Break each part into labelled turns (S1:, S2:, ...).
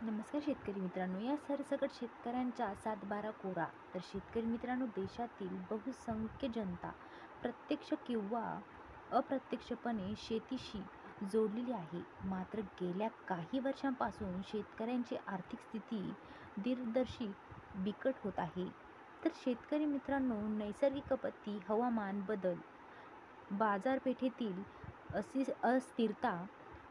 S1: नमस्कार शेतकरी मित्रांनो, या सरसकट शेतकऱ्यांचा सातबारा कोरा. तर शेतकरी मित्रांनो, देशातील बहुसंख्य जनता प्रत्यक्ष किंवा अप्रत्यक्षपणे शेतीशी जोडलेली आहे. मात्र गेल्या काही वर्षांपासून शेतकऱ्यांची आर्थिक स्थिती दिरदर्शी बिकट होत आहे. तर शेतकरी मित्रांनो, नैसर्गिक आपत्ती, हवामान बदल, बाजारपेठेतील अस्थिरता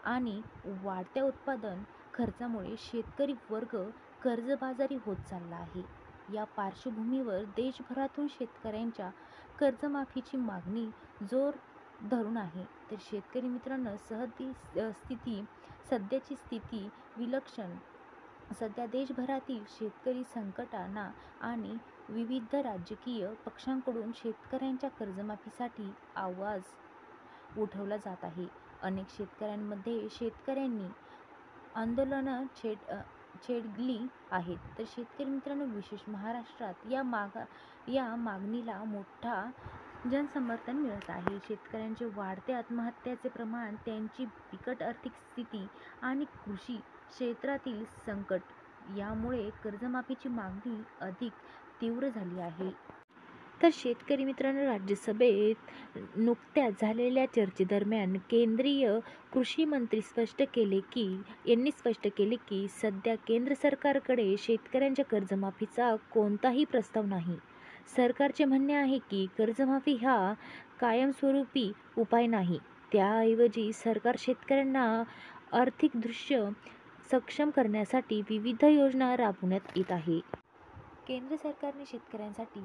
S1: आणि वाढत्या उत्पादन खर्चामुळे शेतकरी वर्ग कर्जबाजारी होत चालला आहे. या पार्श्वभूमीवर देशभरातून शेतकऱ्यांच्या कर्जमाफीची मागणी जोर धरून आहे. तर शेतकरी मित्रांनो, सध्याची स्थिती विलक्षण. सध्या देशभरातील शेतकरी संघटना आणि विविध राजकीय पक्षांकडून शेतकऱ्यांच्या कर्जमाफीसाठी आवाज उठवला जात आहे. अनेक शेतकऱ्यांमध्ये शेतकऱ्यांनी आंदोलनं छेडली आहेत. तर शेतकरी मित्रांनो, विशेष महाराष्ट्रात या मागणीला मोठा जनसमर्थन मिळत आहे. शेतकऱ्यांचे वाढते आत्महत्याचे प्रमाण, त्यांची बिकट आर्थिक स्थिती आणि कृषी क्षेत्रातील संकट यामुळे कर्जमाफीची मागणी अधिक तीव्र झाली आहे. तर शेतकरी मित्रांनो, राज्यसभेत नुकत्याच झालेल्या चर्चेदरम्यान केंद्रीय कृषी मंत्री यांनी स्पष्ट केले की सध्या केंद्र सरकारकडे शेतकऱ्यांच्या कर्जमाफीचा कोणताही प्रस्ताव नाही. सरकारचे म्हणणे आहे की कर्जमाफी हा कायमस्वरूपी उपाय नाही. त्याऐवजी सरकार शेतकऱ्यांना आर्थिकदृष्ट्या सक्षम करण्यासाठी विविध योजना राबवण्यात येत आहे. केंद्र सरकारने शेतकऱ्यांसाठी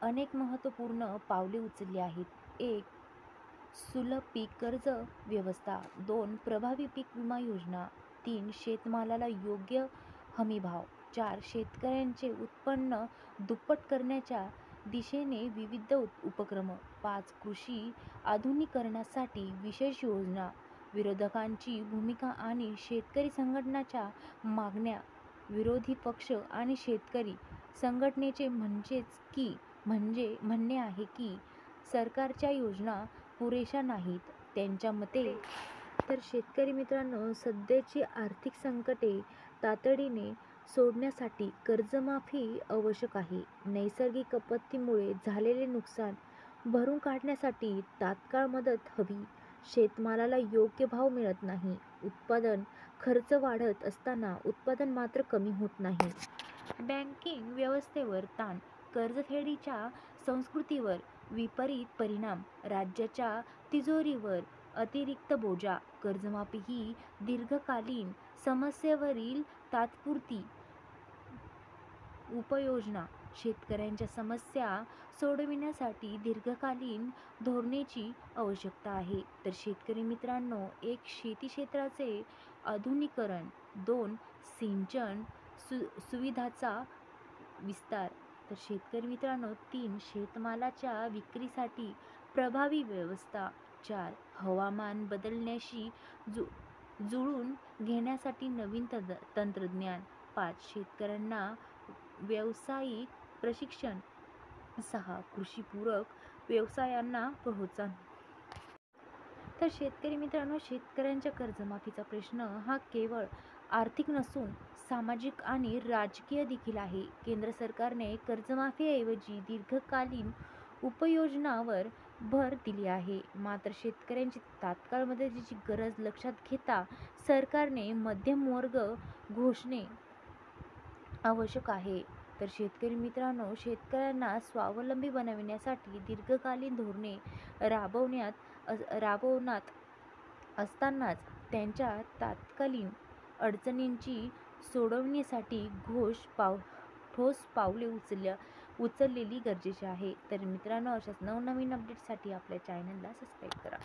S1: अनेक महत्त्वपूर्ण पावले उचलली आहेत. 1. सुलभ पीक कर्ज व्यवस्था. 2. प्रभावी पीक विमा योजना. 3. शेतमालाला योग्य हमीभाव. 4. शेतकऱ्यांचे उत्पन्न दुप्पट करण्याच्या दिशेने विविध उपक्रम. 5. कृषी आधुनिकीकरणासाठी विशेष योजना. विरोधकांची भूमिका आणि शेतकरी संघटनांच्या मागण्या. विरोधी पक्ष आणि शेतकरी संघटनेचे म्हणणे आहे की सरकारच्या योजना पुरेशा नाहीत. त्यांच्या मते तर शेतकरी मित्रांनो, सध्याची आर्थिक संकटे तातडीने सोडण्यासाठी कर्जमाफी आवश्यक आहे. नैसर्गिक आपत्तीमुळे झालेले नुकसान भरून काढण्यासाठी तात्काळ मदत हवी. शेतमालाला योग्य भाव मिळत नाही. उत्पादन खर्च वाढत असताना उत्पादन मात्र कमी होत नाही. बँकिंग व्यवस्थेवर ताण, कर्जफेडीच्या संस्कृतीवर विपरीत परिणाम, राज्याच्या तिजोरीवर अतिरिक्त बोजा. कर्जमाफी ही दीर्घकालीन समस्येवरील तात्पुरती उपाययोजना. शेतकऱ्यांच्या समस्या सोडविण्यासाठी दीर्घकालीन धोरणाची आवश्यकता आहे. तर शेतकरी मित्रांनो, 1. शेती क्षेत्राचे आधुनिकीकरण. 2. सिंचन सुविधांचा विस्तार. तर शेतकरी मित्रांनो, 3. शेतमालाच्या विक्रीसाठी प्रभावी व्यवस्था. 4. हवामान बदलाशी जुळवून घेण्यासाठी नवीन तंत्रज्ञान. 5. शेतकऱ्यांना व्यावसायिक प्रशिक्षण. 6. कृषीपूरक व्यवसायांना प्रोत्साहन. तर शेतकरी मित्रांनो, शेतकऱ्यांच्या कर्जमाफीचा प्रश्न हा केवळ आर्थिक नसून सामाजिक आणि राजकीय देखील आहे. केंद्र सरकारने कर्जमाफीऐवजी दीर्घकालीन उपाययोजनांवर भर दिली आहे. मात्र शेतकऱ्यांची तात्काळ मदतीची गरज लक्षात घेता सरकारने मध्यमवर्ग घोषणे आवश्यक आहे. तर शेतकरी मित्रांनो, शेतकऱ्यांना स्वावलंबी बनविण्यासाठी दीर्घकालीन धोरणे राबवणार असतानाच त्यांच्या तात्कालीन अडचणींची सोडवणीसाठी ठोस पावले उचललेली गरजेची आहे. तर मित्रांनो, अशाच नवनवीन अपडेट्ससाठी आपल्या चॅनलला सबस्क्राईब करा.